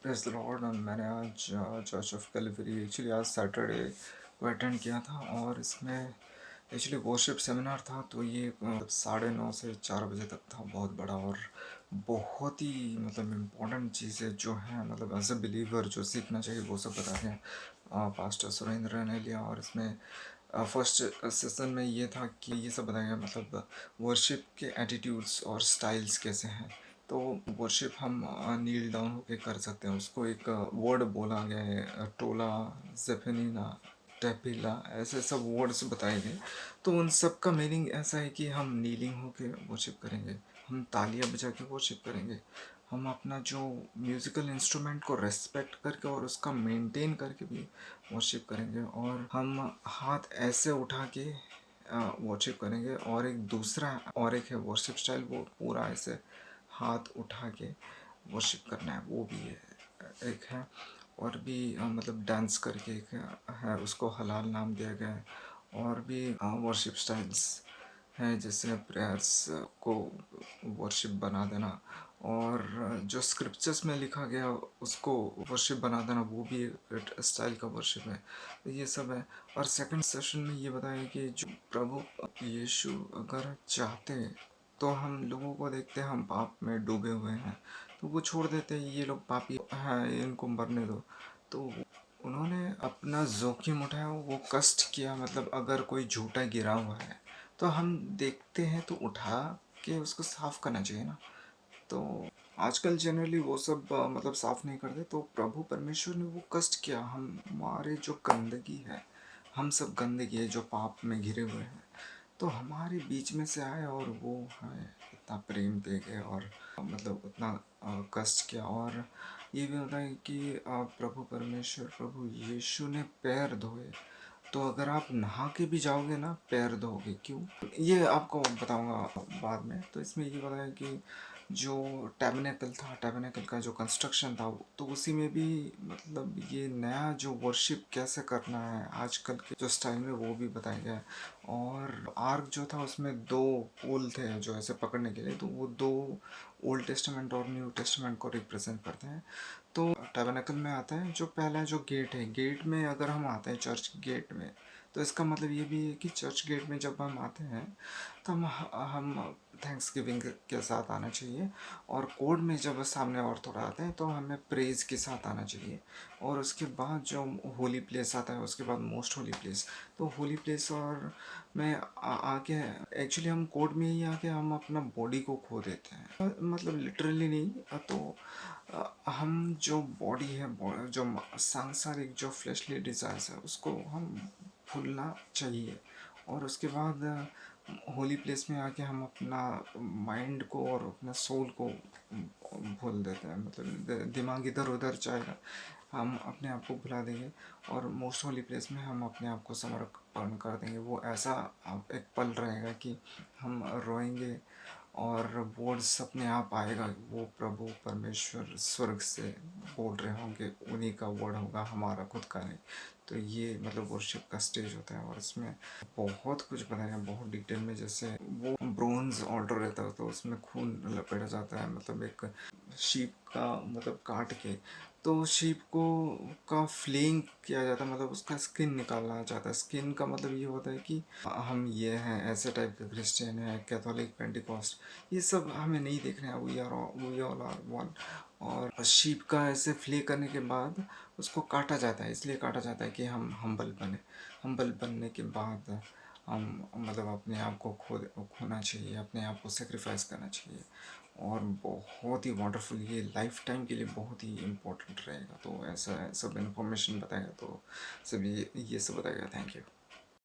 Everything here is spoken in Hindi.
Praise the Lord. मैंने आज चर्च ऑफ कैलिवरी एक्चुअली आज सैटरडे को अटेंड किया था और इसमें एक्चुअली वर्शिप सेमिनार था। तो ये 9:30 से 4 बजे तक था, बहुत बड़ा और बहुत ही मतलब इम्पोर्टेंट चीज़ें जो हैं मतलब एज ए बिलीवर जो सीखना चाहिए वो सब बता रहे हैं पास्टर सुरेंद्र ने लिया। और इसमें फर्स्ट सेशन में ये था कि ये सब बताया गया मतलब वर्शिप के एटीट्यूड्स और स्टाइल्स कैसे हैं। तो वर्शिप हम नील डाउन होके कर सकते हैं, उसको एक वर्ड बोला गया है टोला, जेफेनिना, टेपिला, ऐसे सब वर्ड्स बताए गए। तो उन सब का मीनिंग ऐसा है कि हम नीलिंग होके वर्शिप करेंगे, हम तालियां बजा के वर्शिप करेंगे, हम अपना जो म्यूज़िकल इंस्ट्रूमेंट को रेस्पेक्ट करके और उसका मेंटेन करके भी वर्शिप करेंगे, और हम हाथ ऐसे उठा के वर्शिप करेंगे। और एक दूसरा और एक है वर्शिप स्टाइल, वो पूरा ऐसे हाथ उठा के वर्शिप करना है, वो भी है एक है। और भी मतलब डांस करके एक है, उसको हलाल नाम दिया गया है। और भी वर्शिप स्टाइल्स हैं, जैसे प्रेयर्स को वर्शिप बना देना, और जो स्क्रिप्चर्स में लिखा गया उसको वर्शिप बना देना, वो भी एक स्टाइल का वर्शिप है। तो ये सब है। और सेकंड सेशन में ये बताया कि जो प्रभु यीशु अगर चाहते तो हम लोगों को देखते हैं हम पाप में डूबे हुए हैं तो वो छोड़ देते हैं, ये लोग पापी हैं इनको मरने दो। तो उन्होंने अपना जोखिम उठाया, वो कष्ट किया। मतलब अगर कोई झूठा गिरा हुआ है तो हम देखते हैं तो उठा के उसको साफ करना चाहिए ना। तो आजकल जनरली वो सब मतलब साफ नहीं करते। तो प्रभु परमेश्वर ने वो कष्ट किया, हमारे जो गंदगी है, हम सब गंदगी है जो पाप में घिरे हुए हैं, तो हमारे बीच में से आए और वो हमें इतना प्रेम दे गए और मतलब उतना कष्ट किया। और ये भी होता है कि प्रभु परमेश्वर प्रभु यीशु ने पैर धोए। तो अगर आप नहा के भी जाओगे ना पैर धोगे क्यों, ये आपको बताऊंगा बाद में। तो इसमें ये बताया कि जो टैबरनेकल था, टैबरनेकल का जो कंस्ट्रक्शन था, तो उसी में भी मतलब ये नया जो वर्शिप कैसे करना है आजकल के जो स्टाइल में, वो भी बताया गया है। और आर्क जो था उसमें दो पोल थे जो ऐसे पकड़ने के लिए, तो वो दो ओल्ड टेस्टामेंट और न्यू टेस्टामेंट को रिप्रेजेंट करते हैं। तो टैबरनेकल में आता है जो पहला जो गेट है, गेट में अगर हम आते हैं चर्च गेट में, तो इसका मतलब ये भी है कि चर्च गेट में जब हम आते हैं तो हम थैंक्स गिविंग के साथ आना चाहिए। और कोड में जब सामने और थोड़ा आते हैं तो हमें प्रेज के साथ आना चाहिए। और उसके बाद जो होली प्लेस आता है, उसके बाद मोस्ट होली प्लेस। तो होली प्लेस और में आके एक्चुअली हम कोड में ही आके हम अपना बॉडी को खो देते हैं, मतलब लिटरली नहीं। तो हम जो बॉडी है, जो सांसारिक जो फ्लैशली डिज़ायर्स है, उसको हम भूलना चाहिए। और उसके बाद होली प्लेस में आके हम अपना माइंड को और अपना सोल को भूल देते हैं, मतलब दिमाग इधर उधर जाएगा, हम अपने आप को भुला देंगे। और मोस्ट होली प्लेस में हम अपने आप को समर्पण कर देंगे। वो ऐसा एक पल रहेगा कि हम रोएंगे और वर्ड्स अपने आप आएगा, वो प्रभु परमेश्वर स्वर्ग से बोल रहे होंगे, उन्हीं का वर्ड होगा, हमारा खुद का नहीं। तो ये मतलब वर्शिप का स्टेज होता है और इसमें बहुत कुछ बताया, बहुत डिटेल में। जैसे वो ब्रोंज ऑल्टर रहता है तो उसमें खून लपेटा जाता है, मतलब एक शीप का मतलब काट के, तो शीप को का फ्लेइंग किया जाता है, मतलब उसका स्किन निकालना चाहता है। स्किन का मतलब ये होता है कि हम ये हैं, ऐसे टाइप के क्रिश्चियन हैं, कैथोलिक, पेंटिकॉस्ट, ये सब हमें नहीं देखना है। We all are one. और शीप का ऐसे फ्ले करने के बाद उसको काटा जाता है, इसलिए काटा जाता है कि हम हम्बल बने। हम्बल बनने के बाद हम मतलब अपने आप को खोना चाहिए, अपने आप को सेक्रीफाइस करना चाहिए। और बहुत ही वंडरफुल, ये लाइफ टाइम के लिए बहुत ही इम्पोर्टेंट रहेगा। तो ऐसा सब इन्फॉर्मेशन बताएगा, तो सब ये सब बताएगा। Thank you.